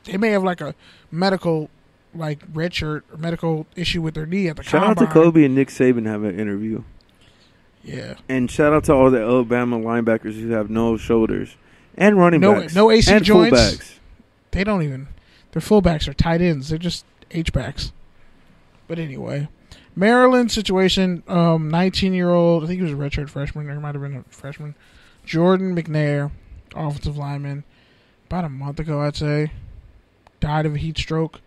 they may have like a medical like red shirt or medical issue with their knee at the Shout combine. out to Kobe and Nick Saban have an interview. Yeah. And shout out to all the Alabama linebackers who have no shoulders and running backs. No AC and joints. Fullbacks. They don't even. Their fullbacks are tight ends. They're just H-backs. But anyway, Maryland situation, 19-year-old, I think he was a redshirt freshman, or he might have been a freshman, Jordan McNair, offensive lineman, about a month ago, I'd say, died of a heat stroke.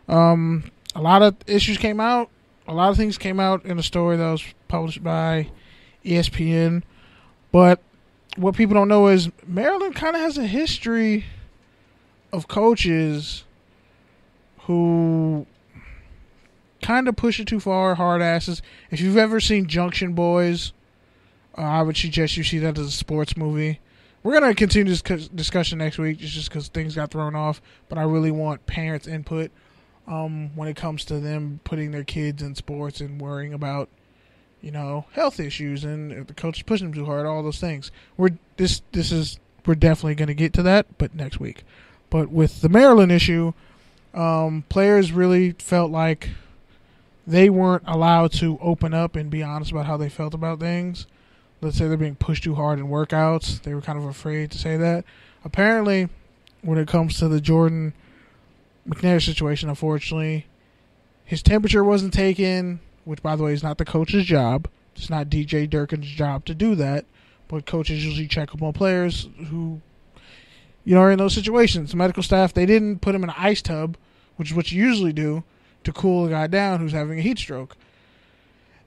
A lot of issues came out. A lot of things came out in a story that was published by ESPN. But what people don't know is Maryland kind of has a history of coaches who kind of push it too far, hard asses. If you've ever seen Junction Boys, I would suggest you see that as a sports movie. We're going to continue this discussion next week just because things got thrown off, but I really want parents' input when it comes to them putting their kids in sports and worrying about, health issues and if the coach is pushing them too hard, all those things. We're definitely going to get to that, but next week. But with the Maryland issue, players really felt like they weren't allowed to open up and be honest about how they felt about things. Let's say they're being pushed too hard in workouts. They were kind of afraid to say that. Apparently, when it comes to the Jordan McNair situation, unfortunately, his temperature wasn't taken, which, by the way, is not the coach's job. It's not DJ Durkin's job to do that. But coaches usually check up on players who, are in those situations. The medical staff, they didn't put him in an ice tub, which is what you usually do to cool a guy down who's having a heat stroke.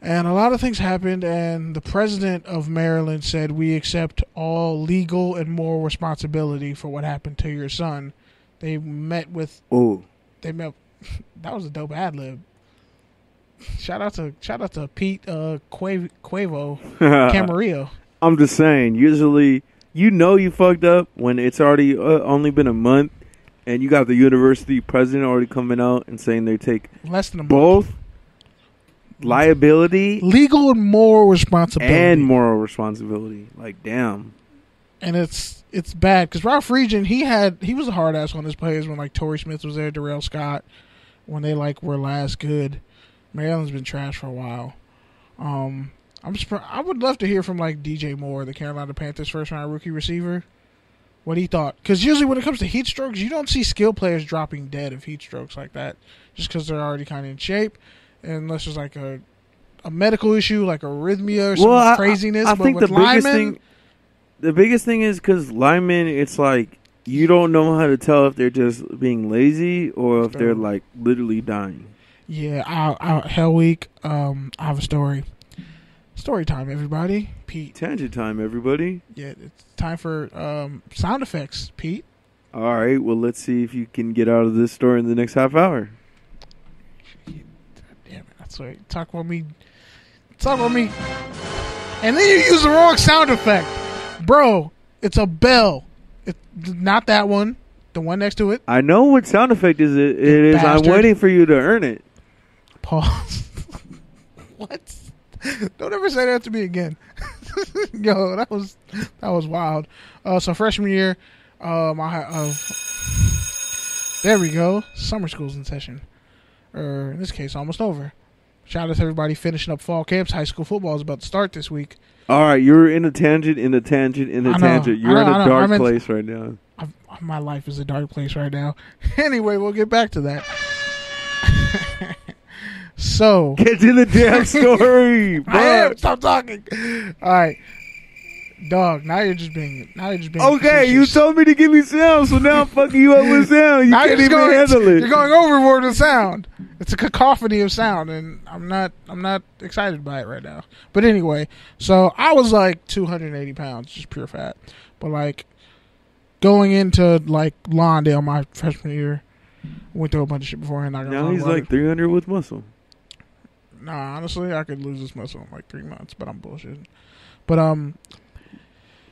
And a lot of things happened, and the president of Maryland said, we accept all legal and moral responsibility for what happened to your son. They met with... Oh. That was a dope ad-lib. Shout out to Pete Quavo Camarillo. I'm just saying, usually, you fucked up when it's already only been a month, and you got the university president already coming out and saying they take less than a both month. Liability, legal and moral responsibility, and moral responsibility. Like, damn. And it's bad because Ralph Regent, he was a hard ass on his players when like Torrey Smith was there, Terrelle Scott, when they were last good. Maryland's been trash for a while. I would love to hear from DJ Moore, the Carolina Panthers first round rookie receiver, what he thought. Because usually when it comes to heat strokes, you don't see skill players dropping dead of heat strokes like that, just because they're already kind of in shape, unless there's a medical issue like arrhythmia or some craziness. I think the biggest thing is because linemen, it's you don't know how to tell if they're just being lazy or if they're literally dying. Yeah, Hell Week. I have a story. Story time, everybody. Pete. Tangent time, everybody. Yeah, it's time for sound effects, Pete. All right, well, let's see if you can get out of this story in the next half hour. Damn it, that's right. Talk about me. And then you use the wrong sound effect. Bro, it's a bell. It's not that one. The one next to it. I know what sound effect it is. Bastard. I'm waiting for you to earn it. Pause. What? Don't ever say that to me again. Yo, that was wild. So freshman year, there we go. Summer school's in session, or in this case, almost over. Shout out to everybody finishing up fall camps. High school football is about to start this week. All right, you're in a tangent. You're in a dark place right now. My life is a dark place right now. Anyway, we'll get back to that. So get to the damn story. Stop talking. All right, dog. Now you're just being. Okay, you told me to give me sound, so now I'm fucking you up with sound. You can't even handle it. You're going overboard with sound. It's a cacophony of sound, and I'm not excited by it right now. But anyway, so I was 280 pounds, just pure fat. But going into Lawndale my freshman year, went through a bunch of shit beforehand. Now he's 300 with muscle. Nah, honestly, I could lose this muscle in 3 months, but I'm bullshitting. But I've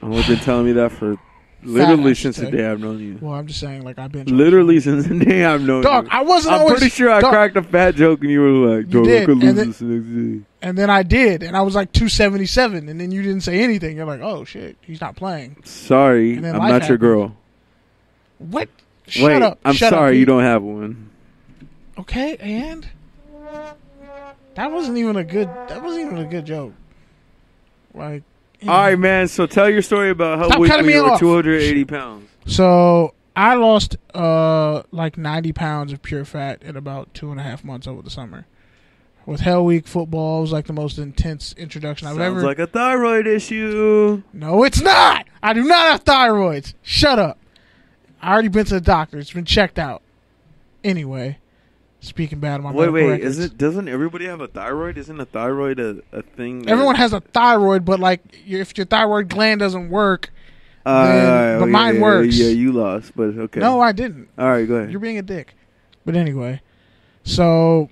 been telling me that for literally since the day I've known you. Well, I'm just saying, I've been literally since the day I've known you. Dog, I wasn't I'm always... pretty sure I cracked a fat joke and you were like, dog, I could lose this next day. And then I did, and I was 277, and then you didn't say anything. You're like, oh, shit, he's not playing. Sorry, I'm not your girl. What? Shut up. I'm Shut sorry up, you don't have one. Okay, and that wasn't even a good joke. Like, all right, man. So tell your story about how Stop weak cutting you me were. off. 280 pounds. So I lost like 90 pounds of pure fat in about 2.5 months over the summer. With Hell Week football, it was like the most intense introduction I've ever. Sounds like a thyroid issue. No, it's not. I do not have thyroids. Shut up. I already been to the doctor. It's been checked out. Anyway, speaking bad of my medical records. Is it? Doesn't everybody have a thyroid? Isn't a thyroid a thing? Everyone has a thyroid, but like if your thyroid gland doesn't work, but mine works. Yeah, you lost, but okay. No, I didn't. All right, go ahead. You're being a dick. But anyway, so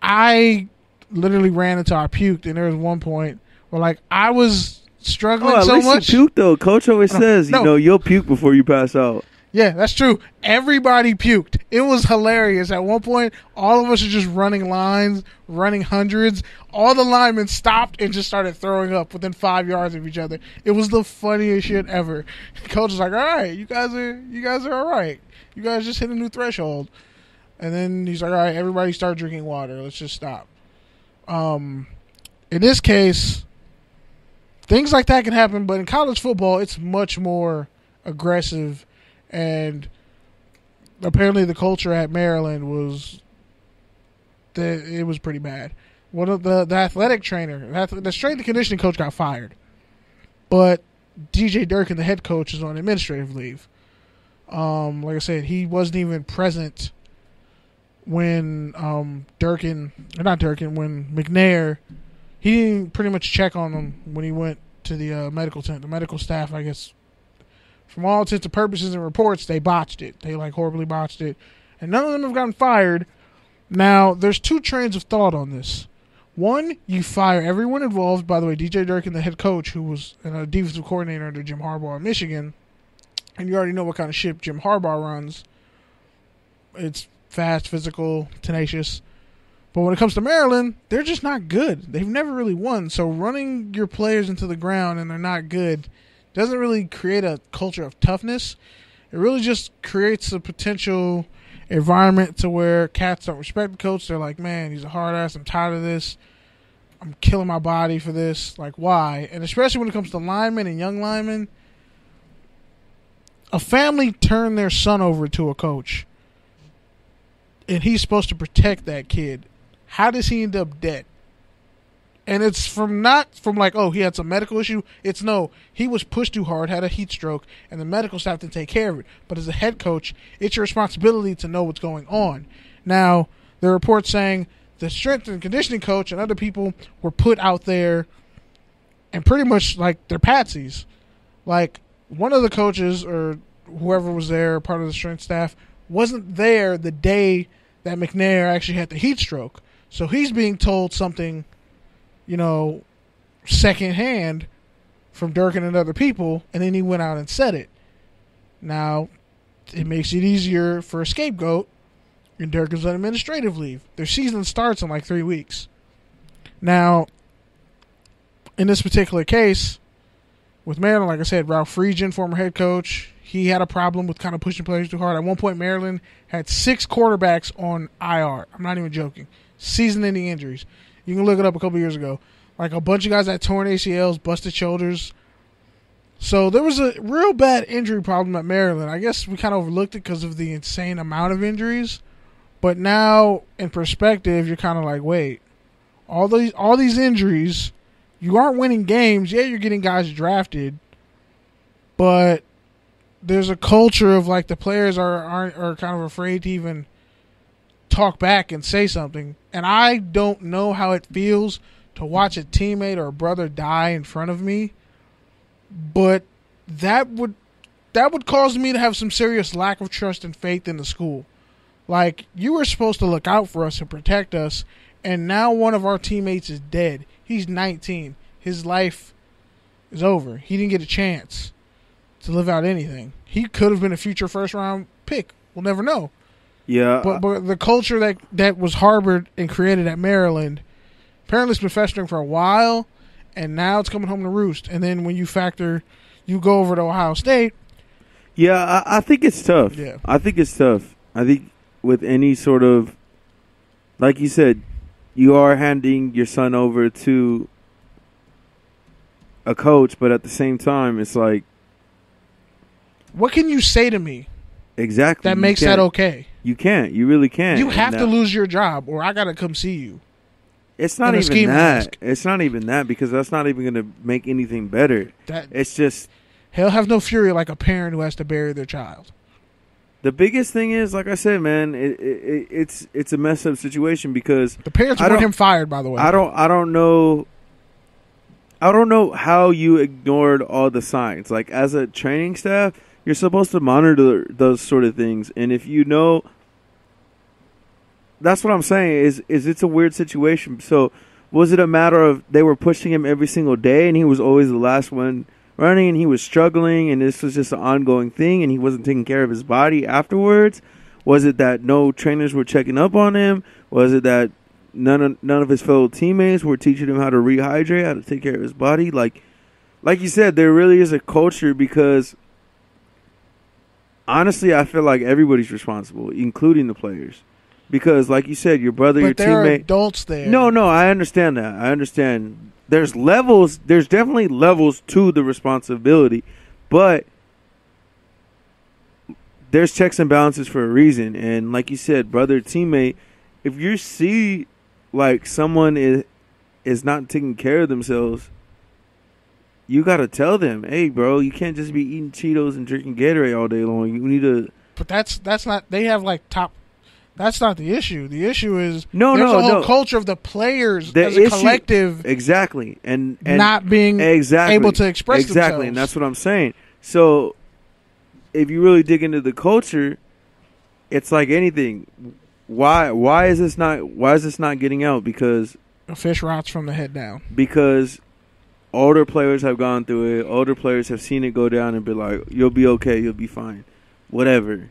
I literally ran until I puked, and there was one point where like I was struggling so much. At least you puke though. Coach always says, you'll puke before you pass out. Yeah, that's true. Everybody puked. It was hilarious. At one point, all of us are just running lines, running hundreds. All the linemen stopped and just started throwing up within 5 yards of each other. It was the funniest shit ever. Coach was like, "All right, you guys are all right. You guys just hit a new threshold." And then he's like, "All right, everybody start drinking water. Let's just stop." In this case, things like that can happen, but in college football, it's much more aggressive. And apparently the culture at Maryland was pretty bad. One of the athletic trainer, the strength and conditioning coach got fired. But DJ Durkin, the head coach, is on administrative leave. Like I said, he wasn't even present when when McNair, he didn't pretty much check on him when he went to the medical tent. The medical staff, I guess, from all intents and purposes and reports, they botched it. They like horribly botched it. And none of them have gotten fired. Now, there's two trains of thought on this. One, you fire everyone involved. By the way, DJ Durkin, the head coach, who was a defensive coordinator under Jim Harbaugh in Michigan. And you already know what kind of ship Jim Harbaugh runs. It's fast, physical, tenacious. But when it comes to Maryland, they're just not good. They've never really won. So running your players into the ground and they're not good doesn't really create a culture of toughness. It really just creates a potential environment to where cats don't respect the coach. They're like, man, he's a hard ass. I'm tired of this. I'm killing my body for this. Like, why? And especially when it comes to linemen and young linemen, a family turned their son over to a coach, and he's supposed to protect that kid. How does he end up dead? And it's not from like, oh, he had some medical issue. It's no, he was pushed too hard, had a heat stroke, and the medical staff didn't take care of it. But as a head coach, it's your responsibility to know what's going on. Now, there are reports saying the strength and conditioning coach and other people were put out there and pretty much like they're patsies. Like one of the coaches or whoever was there, part of the strength staff, wasn't there the day that McNair actually had the heat stroke. So he's being told something, secondhand from Durkin and other people, and then he went out and said it. Now, it makes it easier for a scapegoat, and Durkin's on administrative leave. Their season starts in like 3 weeks. Now, in this particular case, with Maryland, like I said, Ralph Friedgen, former head coach, he had a problem with kind of pushing players too hard. At one point, Maryland had 6 quarterbacks on IR. I'm not even joking. Season-ending injuries. You can look it up a couple years ago. Like a bunch of guys that torn ACLs, busted shoulders. So there was a real bad injury problem at Maryland. I guess we kind of overlooked it because of the insane amount of injuries. But now, in perspective, you're kind of like, wait, all these injuries, you aren't winning games. Yeah, you're getting guys drafted, but there's a culture of like the players are kind of afraid to even talk back and say something. And I don't know how it feels to watch a teammate or a brother die in front of me, but that would cause me to have some serious lack of trust and faith in the school. Like, you were supposed to look out for us and protect us, and now one of our teammates is dead. He's 19. His life is over. He didn't get a chance to live out anything. He could have been a future first-round pick. We'll never know. Yeah. But the culture that was harbored and created at Maryland, apparently it's been festering for a while, and now it's coming home to roost. And then when you go over to Ohio State, Yeah, I think it's tough. Yeah. I think it's tough. I think with any sort of, like you said, you are handing your son over to a coach, but at the same time, it's like, what can you say to me? Exactly. That makes that okay. You can't. You really can't. You have to lose your job, or I gotta come see you. It's not even that. It's not even that, because that's not even going to make anything better. It's just he'll have no fury like a parent who has to bury their child. The biggest thing is, like I said, man, it's a messed up situation because the parents want him fired. By the way, I don't know how you ignored all the signs. Like, as a training staff, you're supposed to monitor those sort of things, and if you know. That's what I'm saying, is it's a weird situation. So was it a matter of they were pushing him every single day and he was always the last one running and he was struggling and this was just an ongoing thing and he wasn't taking care of his body afterwards? Was it that no trainers were checking up on him? Was it that none of his fellow teammates were teaching him how to rehydrate, how to take care of his body? Like you said, there really is a culture because honestly I feel like everybody's responsible, including the players. Because, like you said, your brother, your teammate. But there are adults there. No, I understand that. I understand. There's levels. There's definitely levels to the responsibility. But there's checks and balances for a reason. And like you said, brother, teammate, if you see, like, someone is not taking care of themselves, you got to tell them, hey, bro, you can't just be eating Cheetos and drinking Gatorade all day long. You need to. But that's not. They have, like, top. That's not the issue. The issue is there's a whole culture of the players as a collective, exactly, and not being able to express themselves. And that's what I'm saying. So, if you really dig into the culture, it's like anything. Why is this not getting out? Because a fish rots from the head down. Because older players have gone through it. Older players have seen it go down and be like, "You'll be okay. You'll be fine," whatever.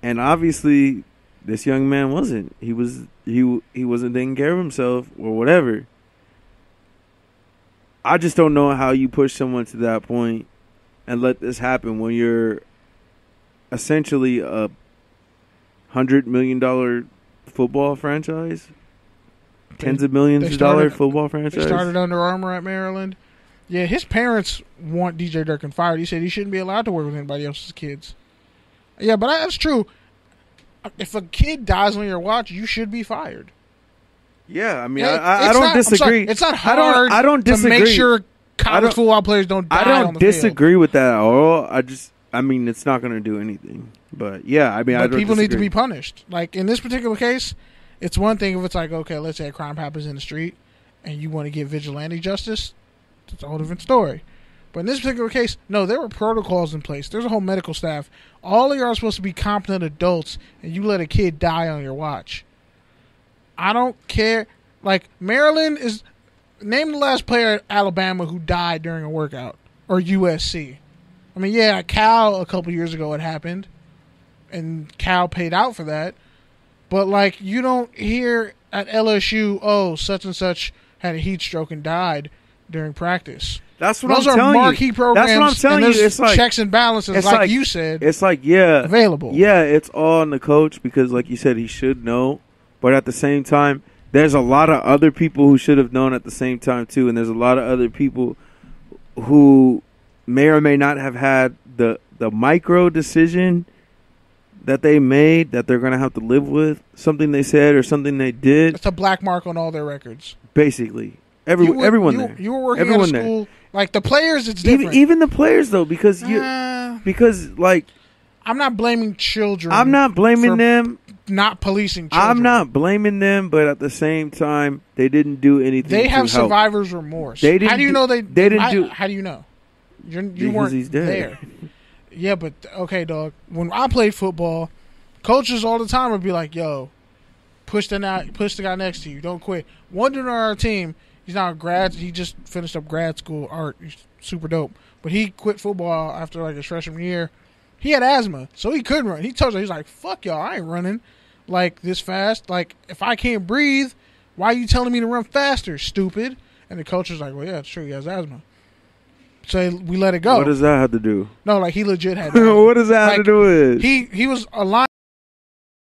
And obviously. This young man wasn't. He wasn't taking care of himself or whatever. I just don't know how you push someone to that point and let this happen when you're essentially a $100 million football franchise, tens of millions of dollar football franchise. They started Under Armour at Maryland. Yeah, his parents want DJ Durkin fired. He said he shouldn't be allowed to work with anybody else's kids. Yeah, but that's true. If a kid dies on your watch, you should be fired. Yeah, I mean, I don't disagree. It's not hard I don't disagree. To make sure college football players don't die on the field. I don't disagree with that at all. I mean, it's not going to do anything. But, yeah, I mean, I don't people disagree. Need to be punished. Like, in this particular case, it's one thing if it's like, okay, let's say a crime happens in the street and you want to get vigilante justice. It's a whole different story. But in this particular case, no, there were protocols in place. There's a whole medical staff. All of you are supposed to be competent adults, and you let a kid die on your watch. I don't care. Like, Maryland is... Name the last player at Alabama who died during a workout. Or USC. I mean, yeah, at Cal a couple years ago it happened. And Cal paid out for that. But, like, you don't hear at LSU, oh, such and such had a heat stroke and died during practice. That's what I'm telling you. Those are marquee programs. That's what I'm telling you. It's like checks and balances, like you said. It's like, yeah, available. Yeah, it's all on the coach because, like you said, he should know. But at the same time, there's a lot of other people who should have known at the same time too, and there's a lot of other people who may or may not have had the micro decision that they made that they're going to have to live with, something they said or something they did. It's a black mark on all their records. Basically. Everyone there. You were working at a school. Like, the players, it's different. Even the players, though, because like... I'm not blaming children. I'm not blaming them. Not policing children. I'm not blaming them, but at the same time, they didn't do anything They have to help. survivor's remorse. How do you know they didn't do... How do you know? You because weren't he's dead. there. Yeah, but, okay, dog. When I played football, coaches all the time would be like, yo, push the guy next to you. Don't quit. One dude on our team... He's now a grad. He just finished up grad school art. He's super dope. But he quit football after like his freshman year. He had asthma, so he couldn't run. He told us, he's like, fuck y'all, I ain't running like this fast. Like, if I can't breathe, why are you telling me to run faster, stupid? And the coach was like, well, yeah, it's true, he has asthma. So we let it go. What does that have to do? No, like he legit had. What does that have to do with it? He was aligned.